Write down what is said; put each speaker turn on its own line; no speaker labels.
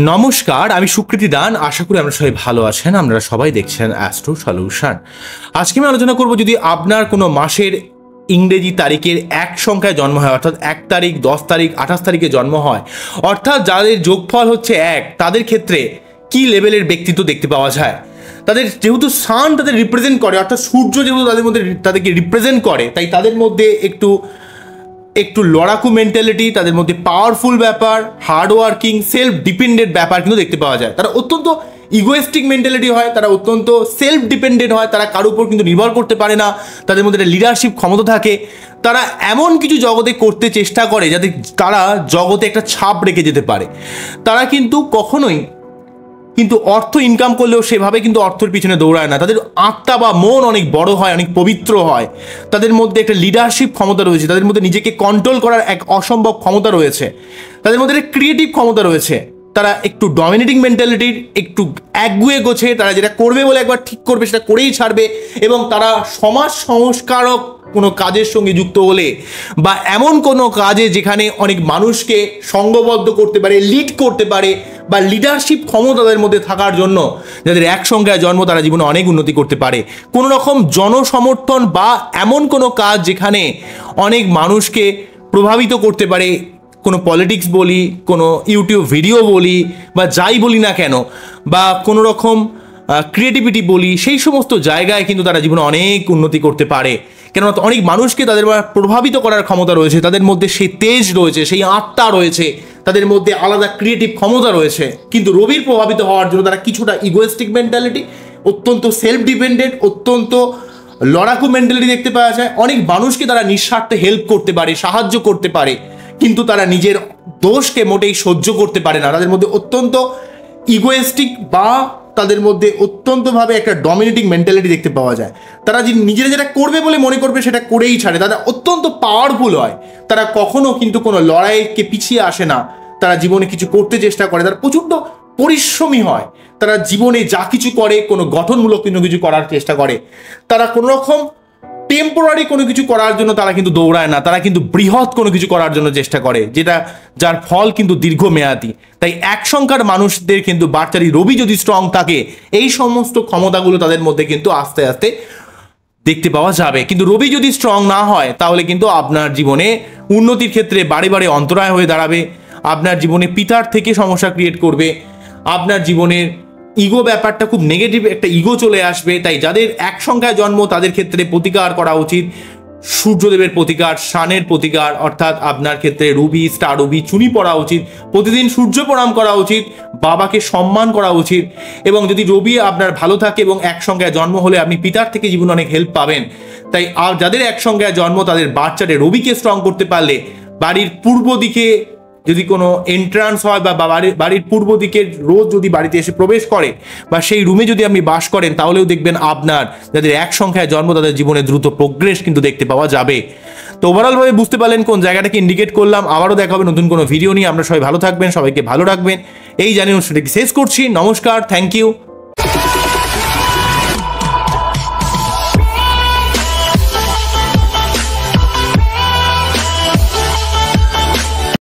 নমস্কার, আমি সুকৃতি দান। আশা করি আপনারা সবাই ভালো আছেন। আপনারা সবাই দেখছেন অ্যাস্ট্রো সলিউশন। আজকে আমি আলোচনা করব, যদি আপনার কোনো মাসের ইংরেজি তারিখের এক সংখ্যায় জন্ম হয়, অর্থাৎ 1 তারিখ, 10 তারিখ, 28 তারিখে জন্ম হয়, অর্থাৎ যাদের যোগফল হচ্ছে 1, তাদের ক্ষেত্রে কি লেভেলের ব্যক্তিত্ব দেখতে পাওয়া যায়। তাদের যেহেতু সান তাদের রিপ্রেজেন্ট করে, অর্থাৎ সূর্য যেহেতু তাদেরকে রিপ্রেজেন্ট করে, তাই তাদের মধ্যে একটু লড়াকু মেন্টালিটি, তাদের মধ্যে পাওয়ারফুল ব্যাপার, হার্ডওয়ার্কিং, সেলফ ডিপেন্ডেন্ট ব্যাপার কিন্তু দেখতে পাওয়া যায়। তারা অত্যন্ত ইগোয়েস্টিক মেন্টালিটি হয়, তারা অত্যন্ত সেলফ ডিপেন্ডেন্ট হয়, তারা কারোর উপর কিন্তু নির্ভর করতে পারে না, তাদের মধ্যে একটা লিডারশিপ ক্ষমতা থাকে। তারা এমন কিছু জগতে করতে চেষ্টা করে যাতে তারা জগতে একটা ছাপ রেখে যেতে পারে। তারা কিন্তু কখনোই অর্থ ইনকাম করলেও সেভাবে কিন্তু অর্থের পিছনে দৌড়ায় না। তাদের আত্মা বা মন অনেক বড় হয়, অনেক পবিত্র হয়। তাদের মধ্যে একটা লিডারশিপ ক্ষমতা রয়েছে, তাদের মধ্যে নিজেকে কন্ট্রোল করার এক অসম্ভব ক্ষমতা রয়েছে, তাদের মধ্যে একটা ক্রিয়েটিভ ক্ষমতা রয়েছে। তারা একটু ডমিনেটিং মেন্টালিটির, একটু একগুয়ে গোছে। তারা যেটা করবে বলে একবার ঠিক করবে সেটা করেই ছাড়বে, এবং তারা সমাজ সংস্কারক কোনো কাজের সঙ্গে যুক্ত হলে বা এমন কোনো কাজে যেখানে অনেক মানুষকে সংঘবদ্ধ করতে পারে, লিড করতে পারে, বা লিডারশিপ ক্ষমতা তাদের মধ্যে থাকার জন্য যাদের 1 সংখ্যায় জন্ম, তারা জীবনে অনেক উন্নতি করতে পারে। কোনো রকম জনসমর্থন বা এমন কোনো কাজ যেখানে অনেক মানুষকে প্রভাবিত করতে পারে, কোনো পলিটিক্স বলি, কোনো ইউটিউব ভিডিও বলি, বা যাই বলি না কেন, বা কোনো রকম ক্রিয়েটিভিটি বলি, সেই সমস্ত জায়গায় কিন্তু তারা জীবনে অনেক উন্নতি করতে পারে। কেননা অনেক মানুষকে তাদের প্রভাবিত করার ক্ষমতা রয়েছে, তাদের মধ্যে সেই তেজ রয়েছে, সেই আত্মা রয়েছে, তাদের মধ্যে আলাদা ক্রিয়েটিভ ক্ষমতা রয়েছে। কিন্তু রবির প্রভাবিত হওয়ার জন্য তারা কিছুটা ইগোয়েস্টিক মেন্টালিটি, অত্যন্ত সেলফ ডিপেন্ডেন্ট, অত্যন্ত লড়াকু মেন্টালিটি দেখতে পাওয়া যায়। অনেক মানুষকে তারা নিঃস্বার্থে হেল্প করতে পারে, সাহায্য করতে পারে, কিন্তু তারা নিজের দোষকে মোটেই সহ্য করতে পারে না। তাদের মধ্যে অত্যন্ত ইগোয়েস্টিক বা তাদের মধ্যে অত্যন্তভাবে একটা ডমিনেটিং মেন্টালিটি দেখতে পাওয়া যায়। তারা নিজেরা যেটা করবে বলে মনে করবে সেটা করেই ছাড়ে। তারা অত্যন্ত পাওয়ারফুল হয়, তারা কখনো কিন্তু কোনো লড়াইকে পিছিয়ে আসে না। তারা জীবনে কিছু করতে চেষ্টা করে, তারা প্রচণ্ড পরিশ্রমী হয়। তারা জীবনে যা কিছু করে কোনো গঠনমূলক কোনো কিছু করার চেষ্টা করে। তারা কোনো রকম টেম্পোরারি কোনো কিছু করার জন্য তারা কিন্তু দৌড়ায় না, তারা কিন্তু বৃহৎ কোনো কিছু করার জন্য চেষ্টা করে, যার ফল কিন্তু দীর্ঘমেয়াদী। তাই 1 সংখ্যার মানুষদের কিন্তু বাচ্চারই রবি যদি স্ট্রং থাকে, এই সমস্ত ক্ষমতাগুলো তাদের মধ্যে কিন্তু আস্তে আস্তে দেখতে পাওয়া যাবে। কিন্তু রবি যদি স্ট্রং না হয়, তাহলে কিন্তু আপনার জীবনে উন্নতির ক্ষেত্রে বারে বারে অন্তরায় হয়ে দাঁড়াবে। আপনার জীবনে পিতার থেকে সমস্যা ক্রিয়েট করবে, আপনার জীবনের ইগো ব্যাপারটা খুব নেগেটিভ একটা ইগো চলে আসবে। তাই যাদের 1 সংখ্যায় জন্ম, তাদের ক্ষেত্রে প্রতিকার করা উচিত সূর্যদেবের প্রতিকার, শানের প্রতিকার, অর্থাৎ আপনার ক্ষেত্রে রুবি, স্টার রুবি চুনি পড়া উচিত, প্রতিদিন সূর্য প্রণাম করা উচিত, বাবাকে সম্মান করা উচিত। এবং যদি রবি আপনার ভালো থাকে এবং 1 সংখ্যায় জন্ম হলে আপনি পিতার থেকে জীবনে অনেক হেল্প পাবেন। তাই যাদের 1 সংখ্যায় জন্ম, তাদের বাচ্চারে রবিকে স্ট্রং করতে পারলে, বাড়ির পূর্ব দিকে যদি কোনো এন্ট্রান্স হয় বা বাড়ির পূর্ব দিকের রোজ যদি বাড়িতে এসে প্রবেশ করে, বা সেই রুমে যদি আপনি বাস করেন, তাহলেও দেখবেন আপনার যাদের 1 সংখ্যায় জন্ম, তাদের জীবনে দ্রুত প্রোগ্রেস কিন্তু দেখতে পাওয়া যাবে। তো ওভারঅলভাবে বুঝতে পারলেন কোন জায়গাটাকে ইন্ডিকেট করলাম। আবারও দেখা হবে নতুন কোনো ভিডিও নিয়ে। আমরা সবাই ভালো থাকবেন, সবাইকে ভালো রাখবেন, এই জানিয়ে অনুষ্ঠানটি শেষ করছি। নমস্কার, থ্যাংক ইউ।